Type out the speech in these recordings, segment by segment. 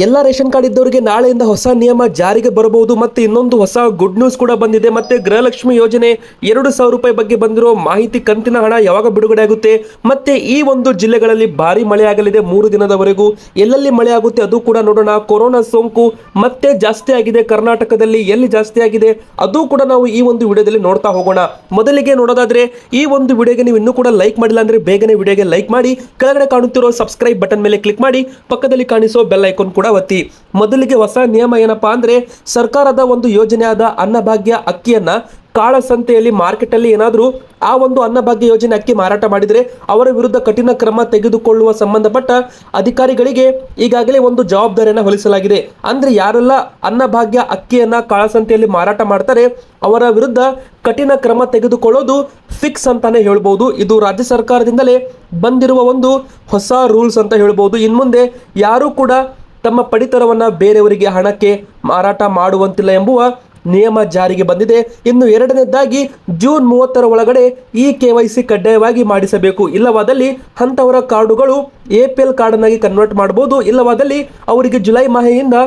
ಎಲ್ಲ ration card ಇದ್ದವರಿಗೆ ನಾಳೆಯಿಂದ ಹೊಸ ನಿಯಮ ಜಾರಿಗೆ ಬರಬಹುದು. ಮತ್ತೆ ಇನ್ನೊಂದು ಹೊಸ ಗುಡ್ ನ್ಯೂಸ್ ಕೂಡ ಬಂದಿದೆ. ಮತ್ತೆ ಗೃಹಲಕ್ಷ್ಮಿ ಯೋಜನೆ 2,000 ರೂಪಾಯಿ ಬಗ್ಗೆ ಬಂದಿರೋ ಮಾಹಿತಿ, ಕಂತಿನ ಹಣ ಯಾವಾಗ ಬಿಡುಗಡೆ ಆಗುತ್ತೆ, ಮತ್ತೆ ಈ ಒಂದು ಜಿಲ್ಲೆಗಳಲ್ಲಿ ಭಾರಿ ಮಳೆ ಆಗಲಿದೆ 3 ದಿನದವರೆಗೂ. ಎಲ್ಲೆಲ್ಲಿ ಮಳೆ ಆಗುತ್ತೆ ಅದು ಕೂಡ ನೋಡೋಣ. ಕೊರೋನಾ ಸೋಂಕು ಮತ್ತೆ ಜಾಸ್ತಿ ಆಗಿದೆ ಕರ್ನಾಟಕದಲ್ಲಿ, ಎಲ್ಲಿ ಜಾಸ್ತಿ ಆಗಿದೆ ಅದು ಕೂಡ ನಾವು ಈ ಒಂದು ವಿಡಿಯೋದಲ್ಲಿ ನೋಡ್ತಾ ಹೋಗೋಣ. ಮೊದಲಿಗೆ ನೋಡೋದಾದ್ರೆ ಈ ಒಂದು ವಿಡಿಯೋಗೆ ನೀವು ಇನ್ನೂ ಕೂಡ ಲೈಕ್ ಮಾಡಿಲ್ಲ ಅಂದ್ರೆ ಬೇಗನೆ ವಿಡಿಯೋಗೆ ಲೈಕ್ ಮಾಡಿ, ಕೆಳಗಡೆ ಕಾಣುತ್ತಿರೋ ಸಬ್ಸ್ಕ್ರೈಬ್ ಬಟನ್ ಮೇಲೆ ಕ್ಲಿಕ್ ಮಾಡಿ, ಪಕ್ಕದಲ್ಲಿ ಕಾಣಿಸೋ ಬೆಲ್ ಐಕಾನ್ ಕೂಡ ಒತ್ತಿ. ಮೊದಲಿಗೆ ಹೊಸ ನಿಯಮ ಏನಪ್ಪಾ ಅಂದ್ರೆ, ಸರ್ಕಾರದ ಒಂದು ಯೋಜನೆಯಾದ ಅನ್ನಭಾಗ್ಯ ಅಕ್ಕಿಯನ್ನ ಕಾಳಸಂತೆಯಲ್ಲಿ ಮಾರ್ಕೆಟ್ ಅಲ್ಲಿ ಏನಾದರೂ ಆ ಒಂದು ಅನ್ನಭಾಗ್ಯ ಯೋಜನೆ ಅಕ್ಕಿ ಮಾರಾಟ ಮಾಡಿದರೆ ಅವರ ವಿರುದ್ಧ ಕಠಿಣ ಕ್ರಮ ತೆಗೆದುಕೊಳ್ಳುವ ಸಂಬಂಧಪಟ್ಟ ಅಧಿಕಾರಿಗಳಿಗೆ ಈಗಾಗಲೇ ಒಂದು ಜವಾಬ್ದಾರಿಯನ್ನು ಹೊಲಿಸಲಾಗಿದೆ. ಅಂದ್ರೆ ಯಾರೆಲ್ಲ ಅನ್ನಭಾಗ್ಯ ಅಕ್ಕಿಯನ್ನ ಕಾಳಸಂತೆಯಲ್ಲಿ ಮಾರಾಟ ಮಾಡ್ತಾರೆ ಅವರ ವಿರುದ್ಧ ಕಠಿಣ ಕ್ರಮ ತೆಗೆದುಕೊಳ್ಳೋದು ಫಿಕ್ಸ್ ಅಂತಾನೆ ಹೇಳ್ಬೋದು. ಇದು ರಾಜ್ಯ ಸರ್ಕಾರದಿಂದಲೇ ಬಂದಿರುವ ಒಂದು ಹೊಸ ರೂಲ್ಸ್ ಅಂತ ಹೇಳ್ಬೋದು. ಇನ್ಮುಂದೆ ಯಾರೂ ಕೂಡ ತಮ್ಮ ಪಡಿತರವನ್ನ ಬೇರೆಯವರಿಗೆ ಹಣಕ್ಕೆ ಮಾರಾಟ ಮಾಡುವಂತಿಲ್ಲ ಎಂಬುವ ನಿಯಮ ಜಾರಿಗೆ ಬಂದಿದೆ. ಇನ್ನು ಎರಡನೇದಾಗಿ ಜೂನ್ 30ರ ಒಳಗಡೆ ಈ KYC ಕಡ್ಡಾಯವಾಗಿ ಮಾಡಿಸಬೇಕು. ಇಲ್ಲವಾದಲ್ಲಿ ಅಂಥವರ ಕಾರ್ಡುಗಳು APL ಕಾರ್ಡನ್ನಾಗಿ ಕನ್ವರ್ಟ್ ಮಾಡಬಹುದು. ಇಲ್ಲವಾದಲ್ಲಿ ಅವರಿಗೆ ಜುಲೈ ಮಾಹೆಯಿಂದ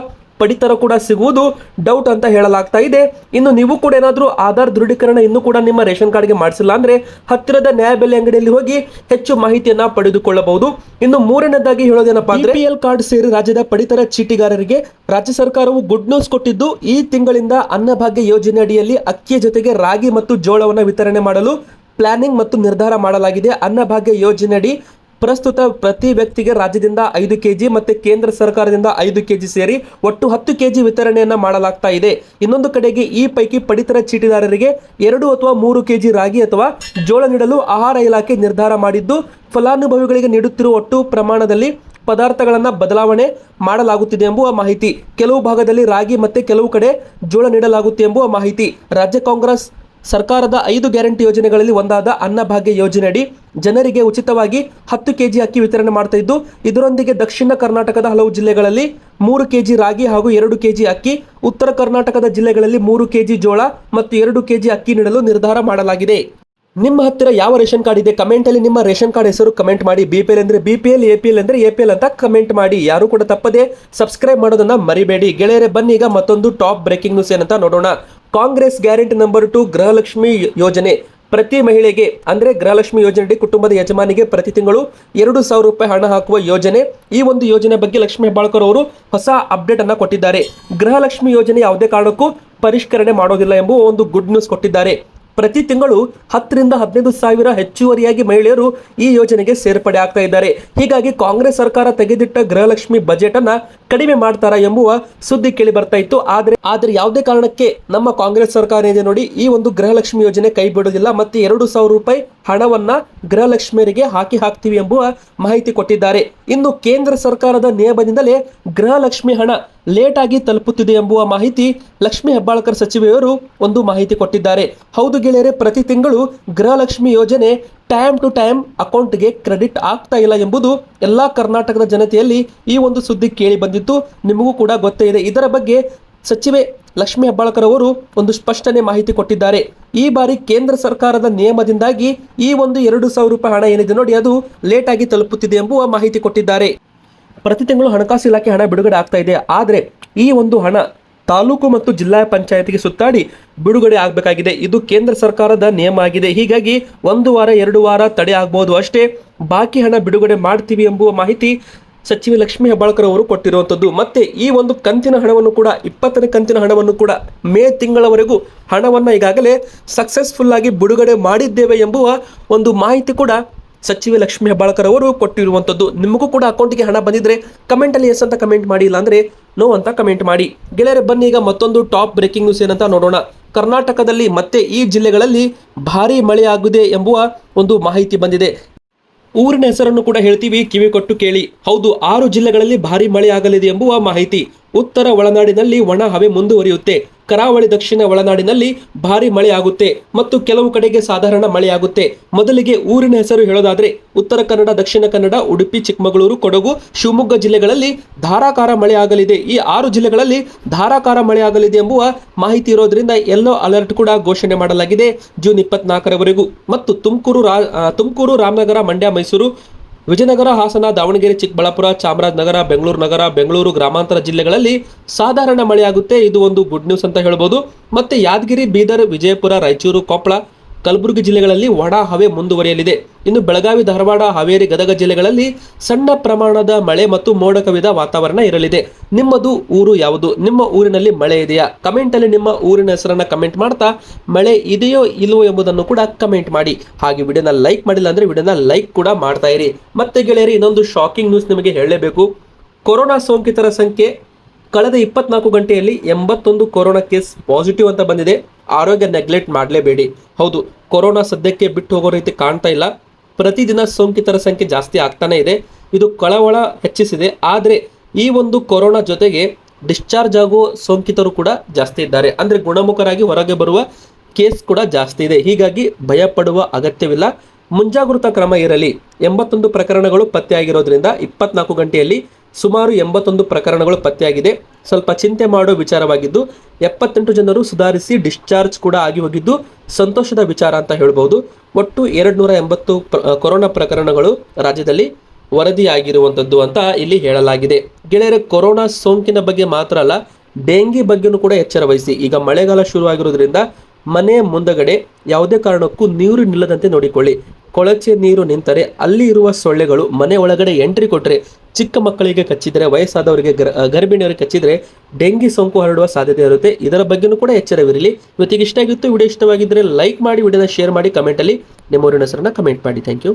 ಪಡಿತರ ಕೂಡ ಸಿಗುವುದು ಡೌಟ್ ಅಂತ ಹೇಳಲಾಗ್ತಾ ಇದೆ. ಇನ್ನು ನೀವು ಕೂಡ ಏನಾದರೂ ಆಧಾರ್ ದೃಢೀಕರಣ ಇನ್ನೂ ಕೂಡ ನಿಮ್ಮ ರೇಷನ್ ಕಾರ್ಡ್ಗೆ ಮಾಡಿಸಿಲ್ಲ ಅಂದ್ರೆ ಹತ್ತಿರದ ನ್ಯಾಯಬೆಲೆ ಅಂಗಡಿಯಲ್ಲಿ ಹೋಗಿ ಹೆಚ್ಚು ಮಾಹಿತಿಯನ್ನ ಪಡೆದುಕೊಳ್ಳಬಹುದು. ಇನ್ನು ಮೂರನೇದಾಗಿ ಹೇಳೋದೇನಪ್ಪಾ ಅಂದ್ರೆ, APL ಕಾರ್ಡ್ ಸೇರಿ ರಾಜ್ಯದ ಪಡಿತರ ಚೀಟಿಗಾರರಿಗೆ ರಾಜ್ಯ ಸರ್ಕಾರವು ಗುಡ್ ನ್ಯೂಸ್ ಕೊಟ್ಟಿದ್ದು, ಈ ತಿಂಗಳಿಂದ ಅನ್ನಭಾಗ್ಯ ಯೋಜನೆ ಅಡಿಯಲ್ಲಿ ಅಕ್ಕಿಯ ಜೊತೆಗೆ ರಾಗಿ ಮತ್ತು ಜೋಳವನ್ನು ವಿತರಣೆ ಮಾಡಲು ಪ್ಲಾನಿಂಗ್ ಮತ್ತು ನಿರ್ಧಾರ ಮಾಡಲಾಗಿದೆ. ಅನ್ನಭಾಗ್ಯ ಯೋಜನೆಯಡಿ ಪ್ರಸ್ತುತ ಪ್ರತಿ ವ್ಯಕ್ತಿಗೆ ರಾಜ್ಯದಿಂದ 5 kg ಮತ್ತೆ ಕೇಂದ್ರ ಸರ್ಕಾರದಿಂದ 5 kg ಸೇರಿ ಒಟ್ಟು 10 kg ವಿತರಣೆಯನ್ನ ಮಾಡಲಾಗ್ತಾ ಇದೆ. ಇನ್ನೊಂದು ಕಡೆಗೆ ಈ ಪೈಕಿ ಪಡಿತರ ಚೀಟಿದಾರರಿಗೆ 2 ಅಥವಾ 3 kg ರಾಗಿ ಅಥವಾ ಜೋಳ ನೀಡಲು ಆಹಾರ ಇಲಾಖೆ ನಿರ್ಧಾರ ಮಾಡಿದ್ದು, ಫಲಾನುಭವಿಗಳಿಗೆ ನೀಡುತ್ತಿರುವ ಒಟ್ಟು ಪ್ರಮಾಣದಲ್ಲಿ ಪದಾರ್ಥಗಳನ್ನು ಬದಲಾವಣೆ ಮಾಡಲಾಗುತ್ತಿದೆ ಎಂಬುವ ಮಾಹಿತಿ. ಕೆಲವು ಭಾಗದಲ್ಲಿ ರಾಗಿ ಮತ್ತೆ ಕೆಲವು ಕಡೆ ಜೋಳ ನೀಡಲಾಗುತ್ತೆ ಎಂಬುವ ಮಾಹಿತಿ. ರಾಜ್ಯ ಕಾಂಗ್ರೆಸ್ ಸರ್ಕಾರದ 5 ಗ್ಯಾರಂಟಿ ಯೋಜನೆಗಳಲ್ಲಿ ಒಂದಾದ ಅನ್ನಭಾಗ್ಯ ಯೋಜನೆಯಡಿ ಜನರಿಗೆ ಉಚಿತವಾಗಿ 10 kg ಅಕ್ಕಿ ವಿತರಣೆ ಮಾಡ್ತಾ ಇದ್ದು, ಇದರೊಂದಿಗೆ ದಕ್ಷಿಣ ಕರ್ನಾಟಕದ ಹಲವು ಜಿಲ್ಲೆಗಳಲ್ಲಿ 3 kg ರಾಗಿ ಹಾಗೂ 2 kg ಅಕ್ಕಿ, ಉತ್ತರ ಕರ್ನಾಟಕದ ಜಿಲ್ಲೆಗಳಲ್ಲಿ 3 kg ಜೋಳ ಮತ್ತು 2 kg ಅಕ್ಕಿ ನೀಡಲು ನಿರ್ಧಾರ ಮಾಡಲಾಗಿದೆ. ನಿಮ್ಮ ಹತ್ತಿರ ಯಾವ ರೇಷನ್ ಕಾರ್ಡ್ ಇದೆ ಕಮೆಂಟ್ ಅಲ್ಲಿ ನಿಮ್ಮ ರೇಷನ್ ಕಾರ್ಡ್ ಹೆಸರು ಕಮೆಂಟ್ ಮಾಡಿ. BPL ಅಂದ್ರೆ BPL, APL ಅಂದ್ರೆ APL ಅಂತ ಕಮೆಂಟ್ ಮಾಡಿ. ಯಾರು ಕೂಡ ತಪ್ಪದೆ ಸಬ್ಸ್ಕ್ರೈಬ್ ಮಾಡೋದನ್ನ ಮರಿಬೇಡಿ. ಗೆಳೆಯರೆ ಬನ್ನಿ ಈಗ ಮತ್ತೊಂದು ಟಾಪ್ ಬ್ರೇಕಿಂಗ್ ನ್ಯೂಸ್ ಏನಂತ ನೋಡೋಣ. ಕಾಂಗ್ರೆಸ್ ಗ್ಯಾರಂಟಿ ನಂಬರ್ 2 ಗೃಹಲಕ್ಷ್ಮಿ ಯೋಜನೆ ಪ್ರತಿ ಮಹಿಳೆಗೆ ಅಂದ್ರೆ ಗೃಹಲಕ್ಷ್ಮಿ ಯೋಜನೆ ಕುಟುಂಬದ ಯಜಮಾನಿಗೆ ಪ್ರತಿ ತಿಂಗಳು 2,000 ರೂಪಾಯಿ ಹಣ ಹಾಕುವ ಯೋಜನೆ. ಈ ಒಂದು ಯೋಜನೆ ಬಗ್ಗೆ ಲಕ್ಷ್ಮೀ ಹೆಬ್ಬಾಳ್ಕರ್ ಅವರು ಹೊಸ ಅಪ್ಡೇಟ್ ಅನ್ನ ಕೊಟ್ಟಿದ್ದಾರೆ. ಗೃಹಲಕ್ಷ್ಮಿ ಯೋಜನೆ ಯಾವುದೇ ಕಾರಣಕ್ಕೂ ಪರಿಷ್ಕರಣೆ ಮಾಡೋದಿಲ್ಲ ಎಂಬುವ ಒಂದು ಗುಡ್ ನ್ಯೂಸ್ ಕೊಟ್ಟಿದ್ದಾರೆ. ಪ್ರತಿ ತಿಂಗಳು 10 ರಿಂದ 15 ಸಾವಿರ ಹೆಚ್ಚುವರಿಯಾಗಿ ಮಹಿಳೆಯರು ಈ ಯೋಜನೆಗೆ ಸೇರ್ಪಡೆ ಆಗ್ತಾ ಇದ್ದಾರೆ. ಹೀಗಾಗಿ ಕಾಂಗ್ರೆಸ್ ಸರ್ಕಾರ ತೆಗೆದಿಟ್ಟ ಗೃಹಲಕ್ಷ್ಮಿ ಬಜೆಟ್ ಅನ್ನ ಕಡಿಮೆ ಮಾಡ್ತಾರಾ ಎಂಬುವ ಸುದ್ದಿ ಕೇಳಿ ಬರ್ತಾ ಇತ್ತು. ಆದ್ರೆ ಯಾವುದೇ ಕಾರಣಕ್ಕೆ ನಮ್ಮ ಕಾಂಗ್ರೆಸ್ ಸರ್ಕಾರ ಇದೆ ನೋಡಿ, ಈ ಒಂದು ಗೃಹಲಕ್ಷ್ಮಿ ಯೋಜನೆ ಕೈ ಬಿಡೋದಿಲ್ಲ. ಮತ್ತೆ 2,000 ರೂಪಾಯಿ ಹಣವನ್ನ ಗೃಹಲಕ್ಷ್ಮಿಯರಿಗೆ ಹಾಕ್ತೀವಿ ಎಂಬುವ ಮಾಹಿತಿ ಕೊಟ್ಟಿದ್ದಾರೆ. ಇನ್ನು ಕೇಂದ್ರ ಸರ್ಕಾರದ ನಿಯಮದಿಂದಲೇ ಗೃಹಲಕ್ಷ್ಮಿ ಹಣ ಲೇಟ್ ಆಗಿ ತಲುಪುತ್ತಿದೆ ಎಂಬುವ ಮಾಹಿತಿ ಲಕ್ಷ್ಮೀ ಹೆಬ್ಬಾಳ್ಕರ್ ಸಚಿವೆಯವರು ಒಂದು ಮಾಹಿತಿ ಕೊಟ್ಟಿದ್ದಾರೆ. ಹೌದು ಗೆಳೆಯರೆ, ಪ್ರತಿ ತಿಂಗಳು ಗೃಹಲಕ್ಷ್ಮಿ ಯೋಜನೆ ಟೈಮ್ ಟು ಟೈಮ್ ಅಕೌಂಟ್ಗೆ ಕ್ರೆಡಿಟ್ ಆಗ್ತಾ ಇಲ್ಲ ಎಂಬುದು ಎಲ್ಲಾ ಕರ್ನಾಟಕದ ಜನತೆಯಲ್ಲಿ ಈ ಒಂದು ಸುದ್ದಿ ಕೇಳಿ ಬಂದಿತ್ತು. ನಿಮಗೂ ಕೂಡ ಗೊತ್ತೇ ಇದೆ. ಇದರ ಬಗ್ಗೆ ಸಚಿವೆ ಲಕ್ಷ್ಮೀ ಹೆಬ್ಬಾಳ್ಕರ್ ಅವರು ಒಂದು ಸ್ಪಷ್ಟನೆ ಮಾಹಿತಿ ಕೊಟ್ಟಿದ್ದಾರೆ. ಈ ಬಾರಿ ಕೇಂದ್ರ ಸರ್ಕಾರದ ನಿಯಮದಿಂದಾಗಿ ಈ ಒಂದು 2,000 ರೂಪಾಯಿ ಹಣ ಏನಿದೆ ನೋಡಿ, ಅದು ಲೇಟ್ ಆಗಿ ತಲುಪುತ್ತಿದೆ ಎಂಬುವ ಮಾಹಿತಿ ಕೊಟ್ಟಿದ್ದಾರೆ. ಪ್ರತಿ ತಿಂಗಳು ಹಣಕಾಸು ಇಲಾಖೆ ಹಣ ಬಿಡುಗಡೆ ಆಗ್ತಾ ಇದೆ. ಆದರೆ ಈ ಒಂದು ಹಣ ತಾಲೂಕು ಮತ್ತು ಜಿಲ್ಲಾ ಪಂಚಾಯತಿಗೆ ಸುತ್ತಾಡಿ ಬಿಡುಗಡೆ ಆಗಬೇಕಾಗಿದೆ. ಇದು ಕೇಂದ್ರ ಸರ್ಕಾರದ ನಿಯಮ ಆಗಿದೆ. ಹೀಗಾಗಿ 1 ವಾರ 2 ವಾರ ತಡೆ ಆಗಬಹುದು ಅಷ್ಟೇ, ಬಾಕಿ ಹಣ ಬಿಡುಗಡೆ ಮಾಡ್ತೀವಿ ಎಂಬುವ ಮಾಹಿತಿ ಸಚಿವೆ ಲಕ್ಷ್ಮೀ ಹೆಬ್ಬಾಳ್ಕರ್ ಅವರು ಕೊಟ್ಟಿರುವಂಥದ್ದು. ಮತ್ತೆ ಈ ಒಂದು ಕಂತಿನ ಹಣವನ್ನು ಕೂಡ 20ನೇ ಕಂತಿನ ಹಣವನ್ನು ಕೂಡ ಮೇ ತಿಂಗಳವರೆಗೂ ಹಣವನ್ನು ಈಗಾಗಲೇ ಸಕ್ಸಸ್ಫುಲ್ ಆಗಿ ಬಿಡುಗಡೆ ಮಾಡಿದ್ದೇವೆ ಎಂಬುವ ಒಂದು ಮಾಹಿತಿ ಕೂಡ ಸಚಿವೆ ಲಕ್ಷ್ಮೀ ಹೆಬ್ಬಾಳ್ಕರ್ ಅವರು ಕೊಟ್ಟಿರುವಂಥದ್ದು. ನಿಮಗೂ ಕೂಡ ಅಕೌಂಟಿಗೆ ಹಣ ಬಂದಿದ್ರೆ ಕಮೆಂಟ್ ಅಲ್ಲಿ ಎಸ್ ಅಂತ ಕಮೆಂಟ್ ಮಾಡಿ, ಇಲ್ಲ ಅಂದ್ರೆ ನೋ ಅಂತ ಕಮೆಂಟ್ ಮಾಡಿ. ಗೆಳೆಯರೆ ಬನ್ನಿ ಈಗ ಮತ್ತೊಂದು ಟಾಪ್ ಬ್ರೇಕಿಂಗ್ ನ್ಯೂಸ್ ಏನಂತ ನೋಡೋಣ. ಕರ್ನಾಟಕದಲ್ಲಿ ಮತ್ತೆ ಈ ಜಿಲ್ಲೆಗಳಲ್ಲಿ ಭಾರಿ ಮಳೆ ಆಗಿದೆ ಎಂಬುವ ಒಂದು ಮಾಹಿತಿ ಬಂದಿದೆ. ಊರಿನ ಹೆಸರನ್ನು ಕೂಡ ಹೇಳ್ತೀವಿ, ಕಿವಿ ಕೊಟ್ಟು ಕೇಳಿ. ಹೌದು, 6 ಜಿಲ್ಲೆಗಳಲ್ಲಿ ಭಾರಿ ಮಳೆ ಆಗಲಿದೆ ಎಂಬುವ ಮಾಹಿತಿ. ಉತ್ತರ ಒಳನಾಡಿನಲ್ಲಿ ಒಣ ಹವೆ ಮುಂದುವರಿಯುತ್ತೆ. ಕರಾವಳಿ ದಕ್ಷಿಣ ಒಳನಾಡಿನಲ್ಲಿ ಭಾರಿ ಮಳೆ ಆಗುತ್ತೆ ಮತ್ತು ಕೆಲವು ಕಡೆಗೆ ಸಾಧಾರಣ ಮಳೆ ಆಗುತ್ತೆ. ಮೊದಲಿಗೆ ಊರಿನ ಹೆಸರು ಹೇಳೋದಾದ್ರೆ ಉತ್ತರ ಕನ್ನಡ, ದಕ್ಷಿಣ ಕನ್ನಡ, ಉಡುಪಿ, ಚಿಕ್ಕಮಗಳೂರು, ಕೊಡಗು, ಶಿವಮೊಗ್ಗ ಜಿಲ್ಲೆಗಳಲ್ಲಿ ಧಾರಾಕಾರ ಮಳೆ ಆಗಲಿದೆ. ಈ 6 ಜಿಲ್ಲೆಗಳಲ್ಲಿ ಧಾರಾಕಾರ ಮಳೆ ಆಗಲಿದೆ ಎಂಬುವ ಮಾಹಿತಿ ಇರೋದ್ರಿಂದ ಯೆಲ್ಲೋ ಅಲರ್ಟ್ ಕೂಡ ಘೋಷಣೆ ಮಾಡಲಾಗಿದೆ ಜೂನ್ 24ರವರೆಗೂ. ಮತ್ತು ತುಮಕೂರು, ರಾಮನಗರ, ಮಂಡ್ಯ, ಮೈಸೂರು, ವಿಜಯನಗರ, ಹಾಸನ, ದಾವಣಗೆರೆ, ಚಿಕ್ಕಬಳ್ಳಾಪುರ, ಚಾಮರಾಜನಗರ, ಬೆಂಗಳೂರು ನಗರ, ಬೆಂಗಳೂರು ಗ್ರಾಮಾಂತರ ಜಿಲ್ಲೆಗಳಲ್ಲಿ ಸಾಧಾರಣ ಮಳೆಯಾಗುತ್ತೆ. ಇದು ಒಂದು ಗುಡ್ ನ್ಯೂಸ್ ಅಂತ ಹೇಳ್ಬೋದು. ಮತ್ತೆ ಯಾದಗಿರಿ, ಬೀದರ್, ವಿಜಯಪುರ, ರಾಯಚೂರು, ಕೊಪ್ಪಳ, ಕಲಬುರಗಿ ಜಿಲ್ಲೆಗಳಲ್ಲಿ ಒಣ ಹವೆ ಮುಂದುವರಿಯಲಿದೆ. ಇನ್ನು ಬೆಳಗಾವಿ, ಧಾರವಾಡ, ಹಾವೇರಿ, ಗದಗ ಜಿಲ್ಲೆಗಳಲ್ಲಿ ಸಣ್ಣ ಪ್ರಮಾಣದ ಮಳೆ ಮತ್ತು ಮೋಡ ಕವಿದ ವಾತಾವರಣ ಇರಲಿದೆ. ನಿಮ್ಮದು ಊರು ಯಾವುದು? ನಿಮ್ಮ ಊರಿನಲ್ಲಿ ಮಳೆ ಇದೆಯಾ? ಕಮೆಂಟ್ ಅಲ್ಲಿ ನಿಮ್ಮ ಊರಿನ ಹೆಸರನ್ನ ಕಮೆಂಟ್ ಮಾಡ್ತಾ ಮಳೆ ಇದೆಯೋ ಇಲ್ಲವೋ ಎಂಬುದನ್ನು ಕೂಡ ಕಮೆಂಟ್ ಮಾಡಿ. ಹಾಗೆ ವಿಡಿಯೋನ ಲೈಕ್ ಮಾಡಿಲ್ಲ ಅಂದ್ರೆ ವಿಡಿಯೋನ ಲೈಕ್ ಕೂಡ ಮಾಡ್ತಾ ಇರಿ. ಮತ್ತೆ ಗೆಳೆಯರಿ, ಇನ್ನೊಂದು ಶಾಕಿಂಗ್ ನ್ಯೂಸ್ ನಿಮಗೆ ಹೇಳಲೇಬೇಕು. ಕೊರೋನಾ ಸೋಂಕಿತರ ಸಂಖ್ಯೆ ಕಳೆದ 24 ಗಂಟೆಯಲ್ಲಿ 81 ಕೊರೋನಾ ಕೇಸ್ ಪಾಸಿಟಿವ್ ಅಂತ ಬಂದಿದೆ. ಆರೋಗ್ಯ ನೆಗ್ಲೆಕ್ಟ್ ಮಾಡಲೇಬೇಡಿ. ಹೌದು, ಕೊರೋನಾ ಸದ್ಯಕ್ಕೆ ಬಿಟ್ಟು ಹೋಗೋ ರೀತಿ ಕಾಣ್ತಾ ಇಲ್ಲ. ಪ್ರತಿದಿನ ಸೋಂಕಿತರ ಸಂಖ್ಯೆ ಜಾಸ್ತಿ ಆಗ್ತಾನೆ ಇದೆ. ಇದು ಕಳವಳ ಹೆಚ್ಚಿಸಿದೆ. ಆದರೆ ಈ ಒಂದು ಕೊರೋನಾ ಜೊತೆಗೆ ಡಿಸ್ಚಾರ್ಜ್ ಆಗೋ ಸೋಂಕಿತರು ಕೂಡ ಜಾಸ್ತಿ ಇದ್ದಾರೆ. ಅಂದರೆ ಗುಣಮುಖರಾಗಿ ಹೊರಗೆ ಬರುವ ಕೇಸ್ ಕೂಡ ಜಾಸ್ತಿ ಇದೆ. ಹೀಗಾಗಿ ಭಯಪಡುವ ಅಗತ್ಯವಿಲ್ಲ. ಮುಂಜಾಗೃತಾ ಕ್ರಮ ಇರಲಿ. 81 ಪ್ರಕರಣಗಳು ಪತ್ತೆಯಾಗಿರೋದ್ರಿಂದ 24 ಗಂಟೆಯಲ್ಲಿ ಸುಮಾರು 81 ಪ್ರಕರಣಗಳು ಪತ್ತೆಯಾಗಿದೆ. ಸ್ವಲ್ಪ ಚಿಂತೆ ಮಾಡೋ ವಿಚಾರವಾಗಿದ್ದು 78 ಜನರು ಸುಧಾರಿಸಿ ಡಿಸ್ಚಾರ್ಜ್ ಕೂಡ ಆಗಿ ಹೋಗಿದ್ದು ಸಂತೋಷದ ವಿಚಾರ ಅಂತ ಹೇಳ್ಬೋದು. ಒಟ್ಟು 280 ಕೊರೋನಾ ಪ್ರಕರಣಗಳು ರಾಜ್ಯದಲ್ಲಿ ವರದಿಯಾಗಿರುವಂಥದ್ದು ಅಂತ ಇಲ್ಲಿ ಹೇಳಲಾಗಿದೆ. ಗೆಳೆಯರೆ, ಕೊರೋನಾ ಸೋಂಕಿನ ಬಗ್ಗೆ ಮಾತ್ರ ಅಲ್ಲ, ಡೆಂಗಿ ಬಗ್ಗೆನೂ ಕೂಡ ಎಚ್ಚರ ವಹಿಸಿ. ಈಗ ಮಳೆಗಾಲ ಶುರುವಾಗಿರೋದ್ರಿಂದ ಮನೆಯ ಮುಂದಗಡೆ ಯಾವುದೇ ಕಾರಣಕ್ಕೂ ನೀರು ನಿಲ್ಲದಂತೆ ನೋಡಿಕೊಳ್ಳಿ. ಕೊಳಚೆ ನೀರು ನಿಂತರೆ ಅಲ್ಲಿ ಇರುವ ಸೊಳ್ಳೆಗಳು ಮನೆ ಒಳಗಡೆ ಎಂಟ್ರಿ ಕೊಟ್ಟರೆ, ಚಿಕ್ಕ ಮಕ್ಕಳಿಗೆ ಕಚ್ಚಿದರೆ, ವಯಸ್ಸಾದವರಿಗೆ, ಗರ್ಭಿಣಿಯವರಿಗೆ ಕಚ್ಚಿದರೆ ಡೆಂಗಿ ಸೋಂಕು ಹರಡುವ ಸಾಧ್ಯತೆ ಇರುತ್ತೆ. ಇದರ ಬಗ್ಗೆನೂ ಕೂಡ ಎಚ್ಚರವಿರಲಿ. ಇವತ್ತಿಗೆ ಇಷ್ಟ ಆಗಿತ್ತು. ವಿಡಿಯೋ ಇಷ್ಟವಾಗಿದ್ದರೆ ಲೈಕ್ ಮಾಡಿ, ವಿಡಿಯೋನ ಶೇರ್ ಮಾಡಿ, ಕಮೆಂಟಲ್ಲಿ ನಿಮ್ಮ ಊರಿನ ಹೆಸರನ್ನ ಕಮೆಂಟ್ ಮಾಡಿ. Thank you.